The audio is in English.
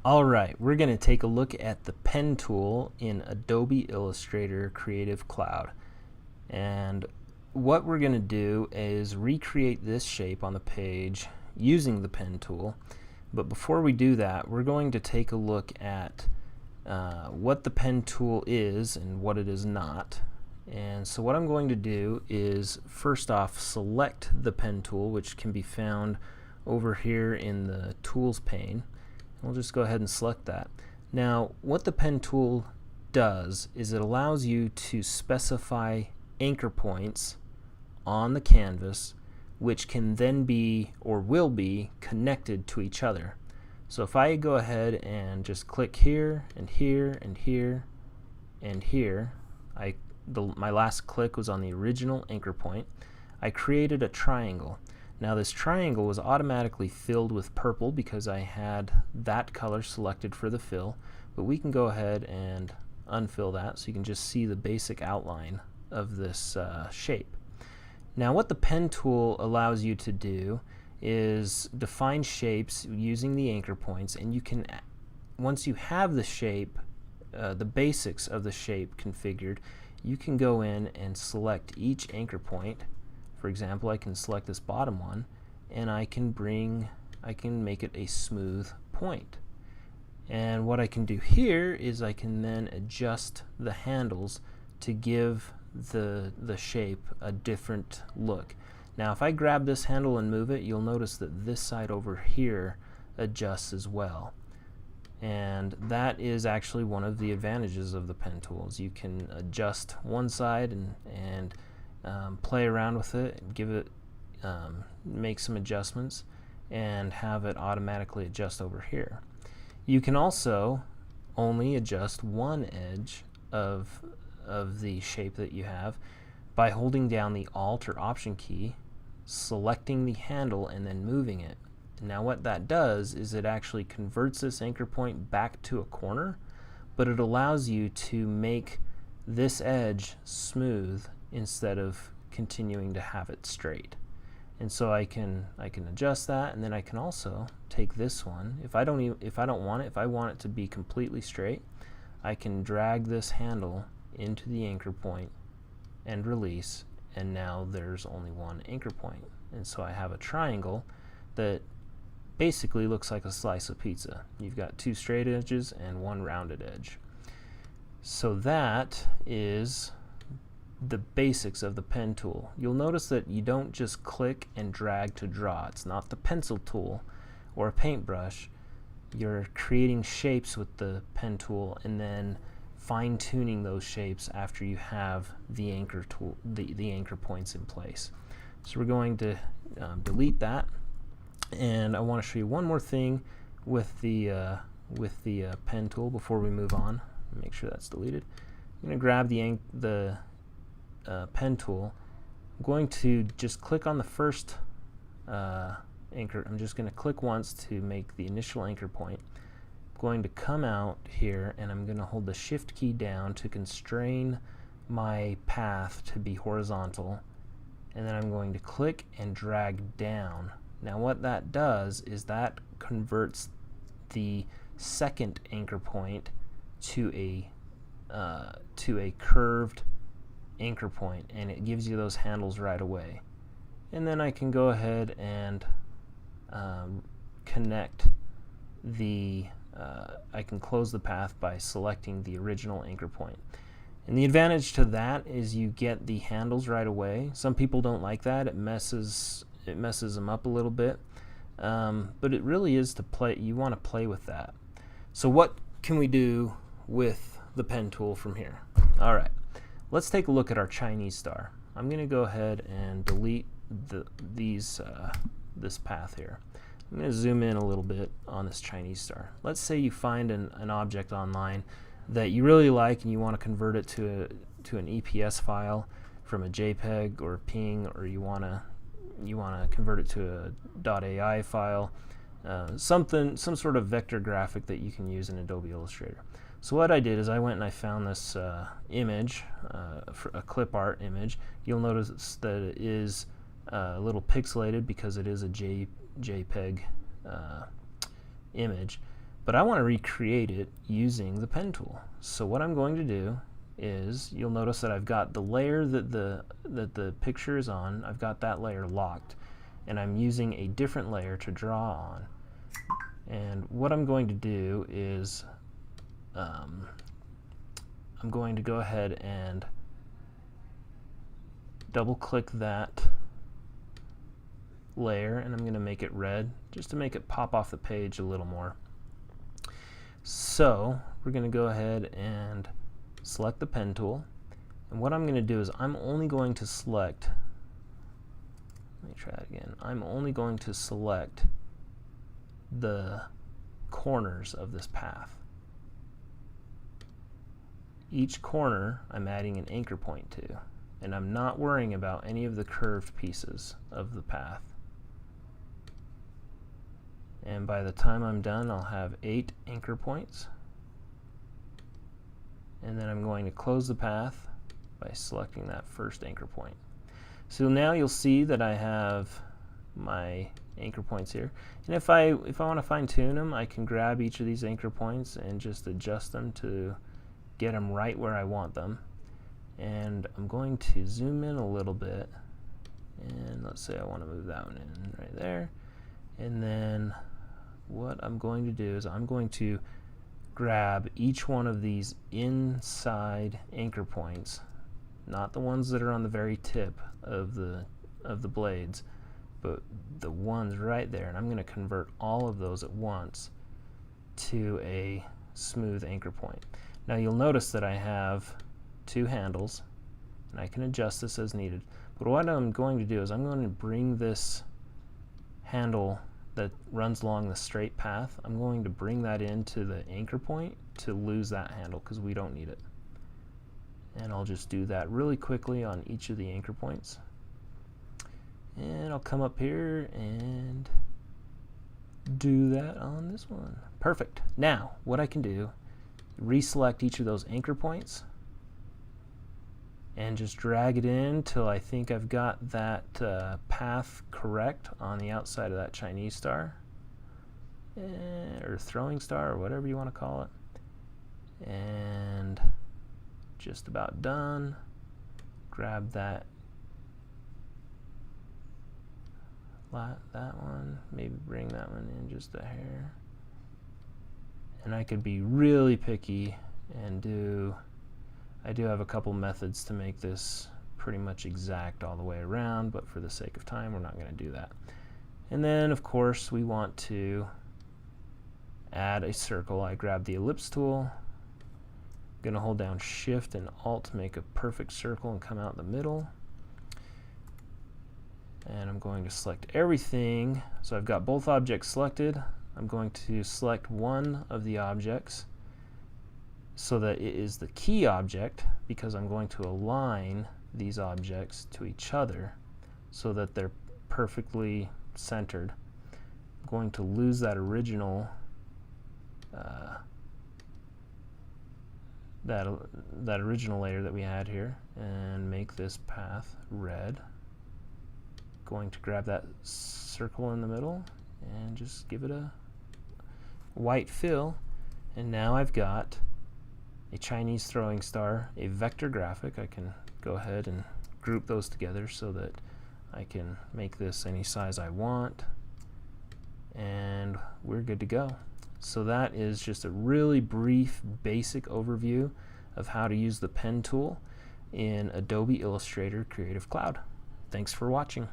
Alright, we're going to take a look at the pen tool in Adobe Illustrator Creative Cloud. And what we're going to do is recreate this shape on the page using the pen tool. But before we do that, we're going to take a look at what the pen tool is and what it is not. And so what I'm going to do is first off select the pen tool, which can be found over here in the tools pane. We'll just go ahead and select that. Now what the pen tool does is it allows you to specify anchor points on the canvas which can then be or will be connected to each other. So if I go ahead and just click here and here and here and here, my last click was on the original anchor point. I created a triangle. Now this triangle was automatically filled with purple because I had that color selected for the fill, but we can go ahead and unfill that so you can just see the basic outline of this shape. Now what the pen tool allows you to do is define shapes using the anchor points, and you can, once you have the shape, the basics of the shape configured, you can go in and select each anchor point. For example, I can select this bottom one and I can make it a smooth point. And what I can do here is I can then adjust the handles to give the shape a different look. Now if I grab this handle and move it, you'll notice that this side over here adjusts as well. And that is actually one of the advantages of the pen tools. You can adjust one side and play around with it, and give it, make some adjustments, and have it automatically adjust over here. You can also only adjust one edge of the shape that you have by holding down the Alt or Option key, selecting the handle, and then moving it. Now what that does is it actually converts this anchor point back to a corner, but it allows you to make this edge smooth instead of continuing to have it straight. And so I can adjust that, and then I can also take this one. If I want it, if I want it to be completely straight, I can drag this handle into the anchor point and release, and now there's only one anchor point. And so I have a triangle that basically looks like a slice of pizza. You've got two straight edges and one rounded edge. So that is the basics of the pen tool. You'll notice that you don't just click and drag to draw. It's not the pencil tool or a paintbrush. You're creating shapes with the pen tool and then fine-tuning those shapes after you have the anchor tool, the anchor points in place. So we're going to delete that, and I want to show you one more thing with the pen tool before we move on. Make sure that's deleted. I'm going to grab the pen tool. I'm going to just click on the first anchor. I'm just going to click once to make the initial anchor point. I'm going to come out here and I'm going to hold the Shift key down to constrain my path to be horizontal, and then I'm going to click and drag down. Now what that does is that converts the second anchor point to a curved anchor point, and it gives you those handles right away. And then I can go ahead and connect the I can close the path by selecting the original anchor point. And the advantage to that is you get the handles right away. Some people don't like that. It messes them up a little bit, but it really is to play. You want to play with that. So what can we do with the pen tool from here? All right, let's take a look at our Chinese star. I'm going to go ahead and delete this path here. I'm going to zoom in a little bit on this Chinese star. Let's say you find an object online that you really like and you want to convert it to an EPS file from a JPEG or a PNG, or you want to convert it to a .ai file, some sort of vector graphic that you can use in Adobe Illustrator. So what I did is I went and I found this image, a clip art image. You'll notice that it is a little pixelated because it is a JPEG image. but I want to recreate it using the pen tool. So what I'm going to do is, you'll notice that I've got the layer that the picture is on, I've got that layer locked, and I'm using a different layer to draw on. And what I'm going to do is I'm going to go ahead and double click that layer, and I'm going to make it red just to make it pop off the page a little more. So we're going to go ahead and select the pen tool, and what I'm going to do is I'm only going to select, let me try it again, I'm only going to select the corners of this path. Each corner I'm adding an anchor point to, and I'm not worrying about any of the curved pieces of the path. And by the time I'm done, I'll have 8 anchor points. And then I'm going to close the path by selecting that first anchor point. So now you'll see that I have my anchor points here. And if I want to fine tune them, I can grab each of these anchor points and just adjust them to get them right where I want them. And I'm going to zoom in a little bit, and let's say I want to move that one in right there. And then what I'm going to do is I'm going to grab each one of these inside anchor points, not the ones that are on the very tip of the blades, but the ones right there, and I'm going to convert all of those at once to a smooth anchor point. Now you'll notice that I have 2 handles, and I can adjust this as needed, but what I'm going to do is I'm going to bring this handle that runs along the straight path, I'm going to bring that into the anchor point to lose that handle because we don't need it. And I'll just do that really quickly on each of the anchor points. And I'll come up here and do that on this one. Perfect. Now what I can do, reselect each of those anchor points and just drag it in till I think I've got that path correct on the outside of that Chinese star, or throwing star, or whatever you want to call it. And just about done. Grab that one, maybe bring that one in just a hair. And I could be really picky and I do have a couple methods to make this pretty much exact all the way around, but for the sake of time, we're not going to do that. And then, of course, we want to add a circle. I grab the ellipse tool, I'm going to hold down Shift and Alt to make a perfect circle and come out in the middle. And I'm going to select everything. So I've got both objects selected. I'm going to select one of the objects so that it is the key object, because I'm going to align these objects to each other so that they're perfectly centered. I'm going to lose that original that original layer that we had here and make this path red. Going to grab that circle in the middle and just give it a white fill, and now I've got a Chinese throwing star, a vector graphic. I can go ahead and group those together so that I can make this any size I want, and we're good to go. So that is just a really brief basic overview of how to use the pen tool in Adobe Illustrator Creative Cloud. Thanks for watching.